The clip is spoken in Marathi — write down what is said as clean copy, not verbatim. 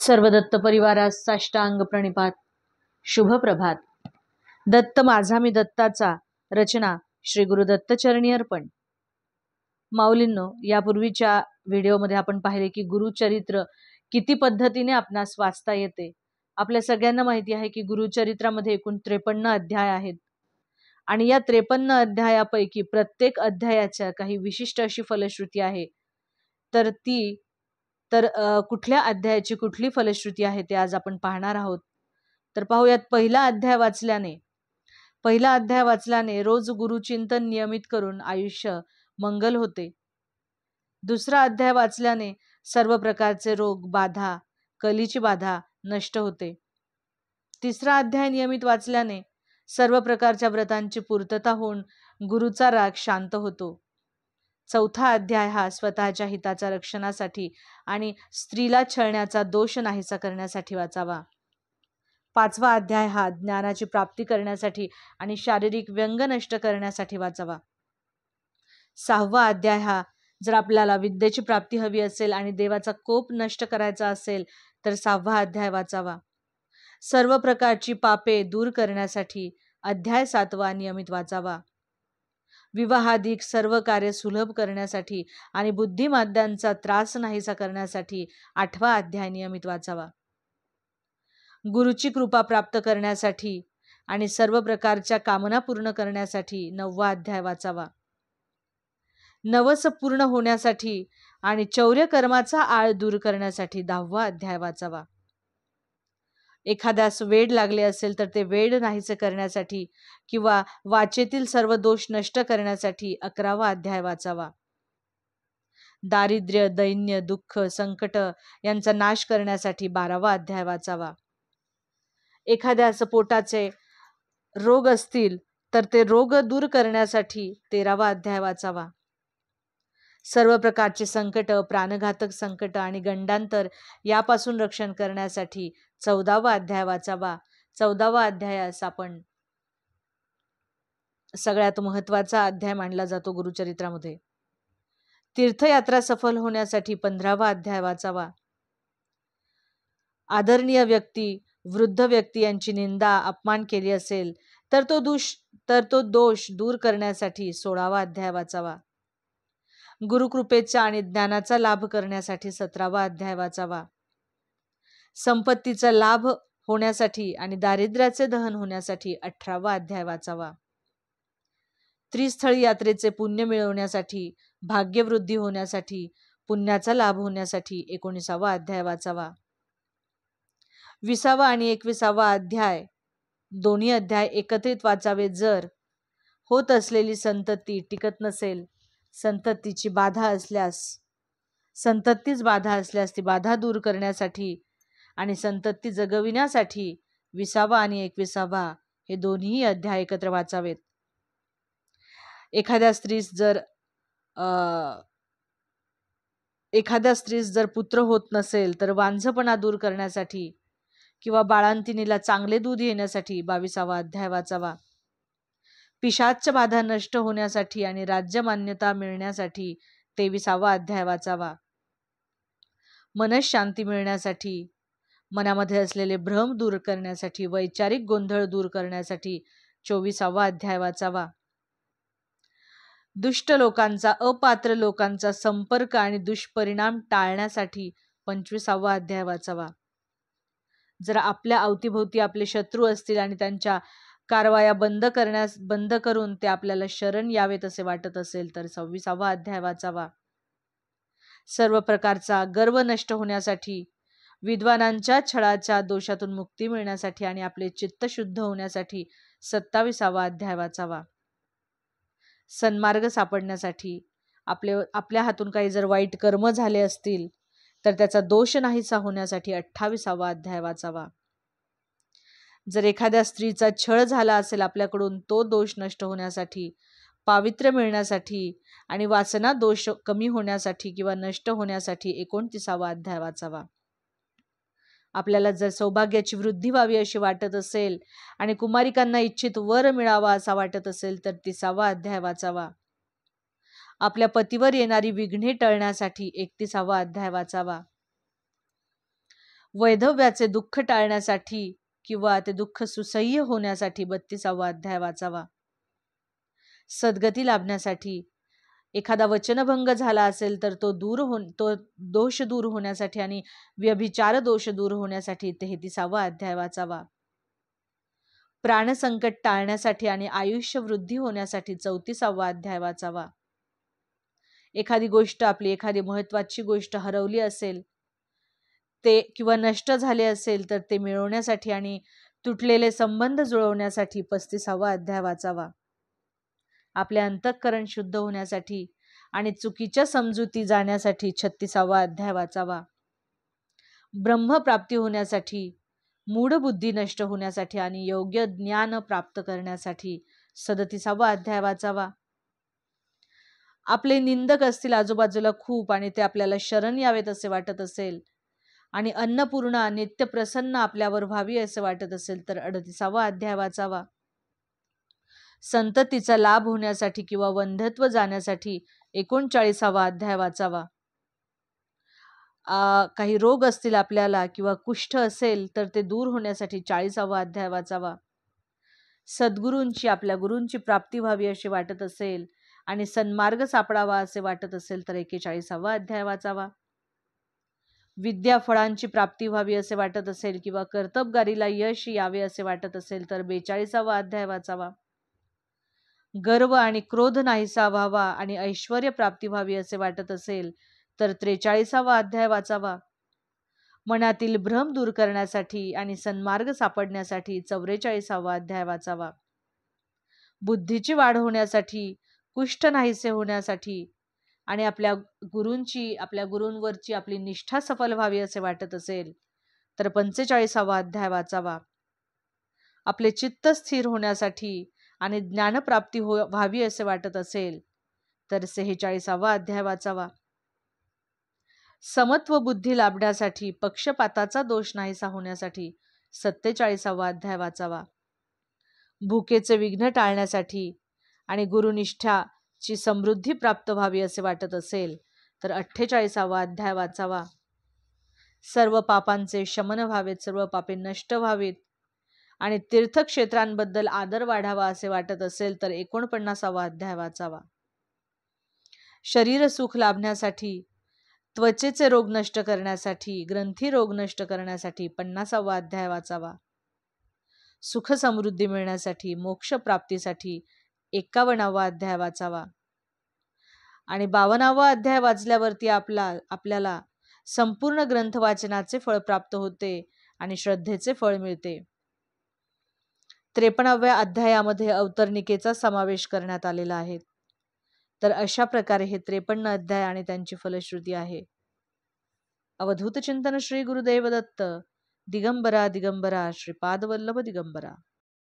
सर्व दत्त परिवारास साष्टांग प्रणिपात. शुभ प्रभात. दत्त माझा मी दत्ताचा. रचना श्री गुरुदत्त चरणी अर्पण. माऊलींनो, यापूर्वीच्या व्हिडिओमध्ये आपण पाहिले की गुरुचरित्र किती पद्धतीने आपणास वाचता येते. आपल्या सगळ्यांना माहिती आहे की गुरुचरित्रामध्ये एकूण 53 अध्याय आहेत आणि या 53 अध्यायापैकी प्रत्येक अध्यायाच्या काही विशिष्ट अशी फलश्रुती आहे. तर कुठल्या अध्यायाची कुठली फलश्रुती आहे ते आज आपण पाहणार आहोत. तर पाहूयात. पहिला अध्याय वाचल्याने रोज गुरुचिंतन नियमित करून आयुष्य मंगल होते. दुसरा अध्याय वाचल्याने सर्व प्रकारचे रोग बाधा, कलीची बाधा नष्ट होते. तिसरा अध्याय नियमित वाचल्याने सर्व प्रकारच्या व्रतांची पूर्तता होऊन गुरुचा राग शांत होतो. चौथा अध्याय हा स्वतःच्या हिताच्या रक्षणासाठी आणि स्त्रीला छळण्याचा दोष नाहीसा करण्यासाठी वाचावा. पाचवा अध्याय हा ज्ञानाची प्राप्ती करण्यासाठी आणि शारीरिक व्यंग नष्ट करण्यासाठी वाचावा. सहावा अध्याय हा जर आपल्याला विद्येची प्राप्ती हवी असेल आणि देवाचा कोप नष्ट करायचा असेल तर 6वा अध्याय वाचावा. सर्व प्रकारची पापे दूर करण्यासाठी अध्याय 7वा नियमित वाचावा. विवाहाधिक सर्व कार्य सुलभ करण्यासाठी आणि बुद्धिमांद्यांचा त्रास नाहीसा करण्यासाठी 8वा अध्याय नियमित वाचावा. गुरुची कृपा प्राप्त करण्यासाठी आणि सर्व प्रकारच्या कामना पूर्ण करण्यासाठी 9वा अध्याय वाचावा. नवस पूर्ण होण्यासाठी आणि चौर्य कर्माचा आळ दूर करण्यासाठी 10वा अध्याय वाचावा. एखाद्यास वेड लागले असेल तर ते वेड नाहीसे करण्यासाठी किंवा वाचेतील सर्व दोष नष्ट करण्यासाठी 11वा अध्याय वाचावा. दारिद्र्य, दैन्य, दुःख, संकट यांचा नाश करण्यासाठी 12वा अध्याय वाचावा. एखाद्यास पोटाचे रोग असतील तर ते रोग दूर करण्यासाठी 13वा अध्याय वाचावा. सर्व प्रकारचे संकट, प्राणघातक संकट आणि गंडांतर यापासून रक्षण करण्यासाठी 14वा अध्याय वाचावा. 14वा अध्यायास आपण सगळ्यात महत्वाचा अध्याय मानला जातो गुरुचरित्रामध्ये. तीर्थयात्रा सफल होण्यासाठी 15वा अध्याय वाचावा. आदरणीय व्यक्ती, वृद्ध व्यक्ती यांची निंदा, अपमान केली असेल तर तो दोष दूर करण्यासाठी 16वा अध्याय वाचावा. गुरुकृपेचा आणि ज्ञानाचा लाभ करण्यासाठी 17वा अध्याय वाचावा. संपत्तीचा लाभ होण्यासाठी आणि दारिद्र्याचे दहन होण्यासाठी 18वा अध्याय वाचावा. त्रिस्थळी यात्रेचे पुण्य मिळवण्यासाठी, भाग्यवृद्धी होण्यासाठी, पुण्याचा लाभ होण्यासाठी 19वा अध्याय वाचावा. 20वा आणि 21वा अध्याय दोन्ही अध्याय एकत्रित वाचावे. जर होत असलेली संतती टिकत नसेल, संततीच बाधा असल्यास ती बाधा दूर करण्यासाठी आणि संतती जगविण्यासाठी 20वा आणि 21वा हे दोन्ही अध्याय एकत्र वाचावेत. एखाद्या स्त्रीस जर पुत्र होत नसेल तर वांझपणा दूर करण्यासाठी किंवा बाळंतिणीला चांगले दूध येण्यासाठी 22वा अध्याय वाचावा. पिशाच्च बाधा नष्ट होण्यासाठी आणि राज्य मान्यता मिळण्यासाठी 23वा अध्याय वाचावा. मनःशांती मिळण्यासाठी, मनामध्ये असलेले भ्रम दूर करण्यासाठी, वैचारिक गोंधळ दूर करण्यासाठी 24वा अध्याय वाचावा. दुष्ट लोकांचा, अपात्र लोकांचा संपर्क आणि दुष्परिणाम टाळण्यासाठी 25वा अध्याय वाचावा. जर आपल्या अवतीभोवती आपले शत्रू असतील आणि त्यांच्या कारवाया बंद करून ते आपल्याला शरण यावेत असे वाटत असेल तर 26वा अध्याय वाचावा. सर्व प्रकारचा गर्व नष्ट होण्यासाठी, विद्वानांच्या छळाच्या दोषातून मुक्ती मिळण्यासाठी आणि आपले चित्त शुद्ध होण्यासाठी 27वा अध्याय वाचावा. सन्मार्ग सापडण्यासाठी, आपल्या हातून काही जर वाईट कर्म झाले असतील तर त्याचा दोष नाहीसा होण्यासाठी 28वा अध्याय वाचावा. जर एखाद्या स्त्रीचा छळ झाला असेल आपल्याकडून, तो दोष नष्ट होण्यासाठी, पावित्र्य मिळण्यासाठी आणि वासना दोष कमी होण्यासाठी किंवा नष्ट होण्यासाठी 29वा अध्याय वाचावा. आपल्याला जर सौभाग्याची वृद्धी व्हावी अशी वाटत असेल आणि कुमारिकांना इच्छित वर मिळावा असा वाटत असेल तर 30वा अध्याय वाचावा. आपल्या पतीवर येणारी विघ्ने टळण्यासाठी 31वा अध्याय वाचावा. वैधव्याचे दुःख टाळण्यासाठी किंवा ते दुःख सुसह्य होण्यासाठी 32वा अध्याय वाचावा. सद्गती लाभण्यासाठी, एखादा वचनभंग झाला असेल तर तो दोष दूर होण्यासाठी आणि व्यभिचार दोष दूर होण्यासाठी 33वा अध्याय वाचावा. प्राणसंकट टाळण्यासाठी आणि आयुष्य वृद्धी होण्यासाठी 34वा अध्याय वाचावा. एखादी महत्वाची गोष्ट हरवली असेल ते किंवा नष्ट झाले असेल तर ते मिळवण्यासाठी आणि तुटलेले संबंध जुळवण्यासाठी 35वा अध्याय वाचावा. आपले अंतःकरण शुद्ध होण्यासाठी आणि चुकीच्या समजुती जाण्यासाठी 36वा अध्याय वाचावा. ब्रह्मप्राप्ती होण्यासाठी, मूढ बुद्धी नष्ट होण्यासाठी आणि योग्य ज्ञान प्राप्त करण्यासाठी 37वा अध्याय वाचावा. आपले निंदक असतील आजूबाजूला खूप आणि ते आपल्याला शरण यावेत असे वाटत असेल आणि अन्नपूर्णा नित्य प्रसन्न आपल्यावर व्हावी असे वाटत असेल तर 38वा अध्याय वाचावा. संततीचा लाभ होण्यासाठी किंवा वंध्यत्व जाण्यासाठी 39वा अध्याय वाचावा. काही रोग असतील आपल्याला किंवा कुष्ठ असेल तर ते दूर होण्यासाठी 40वा अध्याय वाचावा. आपल्या गुरूंची प्राप्ती व्हावी अशी वाटत असेल आणि सन्मार्ग सापडावा असे वाटत असेल तर 41वा अध्याय वाचावा. विद्या फळांची प्राप्ती व्हावी असे वाटत असेल किंवा कर्तबगारीला यश यावे असे वाटत असेल तर 42वा अध्याय वाचावा. गर्व आणि क्रोध नाहीसा व्हावा आणि ऐश्वर्य प्राप्ती व्हावी असे वाटत असेल तर 43वा अध्याय वाचावा. मनातील भ्रम दूर करण्यासाठी आणि सन्मार्ग सापडण्यासाठी 44वा अध्याय वाचावा. बुद्धीची वाढ होण्यासाठी, कुष्ठ नाहीसे होण्यासाठी आणि आपल्या गुरूंवरची आपली निष्ठा सफल व्हावी असे वाटत असेल तर 45वा अध्याय वाचावा. आपले चित्त स्थिर होण्यासाठी आणि ज्ञानप्राप्ती व्हावी असे वाटत असेल तर 46वा अध्याय वाचावा. समत्व बुद्धी लाभण्यासाठी, पक्षपाताचा दोष नाहीसा होण्यासाठी 47वा अध्याय वाचावा. भुकेचे विघ्न टाळण्यासाठी आणि गुरुनिष्ठाची समृद्धी प्राप्त व्हावी असे वाटत असेल तर 48वा अध्याय वाचावा. सर्व पापांचे शमन व्हावेत, सर्व पापे नष्ट व्हावीत आणि तीर्थक्षेत्रांबद्दल आदर वाढावा असे वाटत असेल तर 49वा अध्याय वाचावा. शरीर सुख लाभण्यासाठी, त्वचेचे रोग नष्ट करण्यासाठी, ग्रंथी रोग नष्ट करण्यासाठी 50वा अध्याय वाचावा. सुख समृद्धी मिळण्यासाठी, मोक्ष प्राप्तीसाठी 51वा अध्याय वाचावा. आणि 52वा अध्याय वाचल्यावरती आपल्याला संपूर्ण ग्रंथ वाचनाचे फळ प्राप्त होते आणि श्रद्धेचे फळ मिळते. 53व्या अध्यायामध्ये अवतरणिकेचा समावेश करण्यात आलेला आहे. तर अशा प्रकारे हे 53 अध्याय आणि त्यांची फलश्रुती आहे. अवधूत चिंतन श्री गुरुदेव दत्त. दिगंबरा दिगंबरा श्रीपाद वल्लभ दिगंबरा.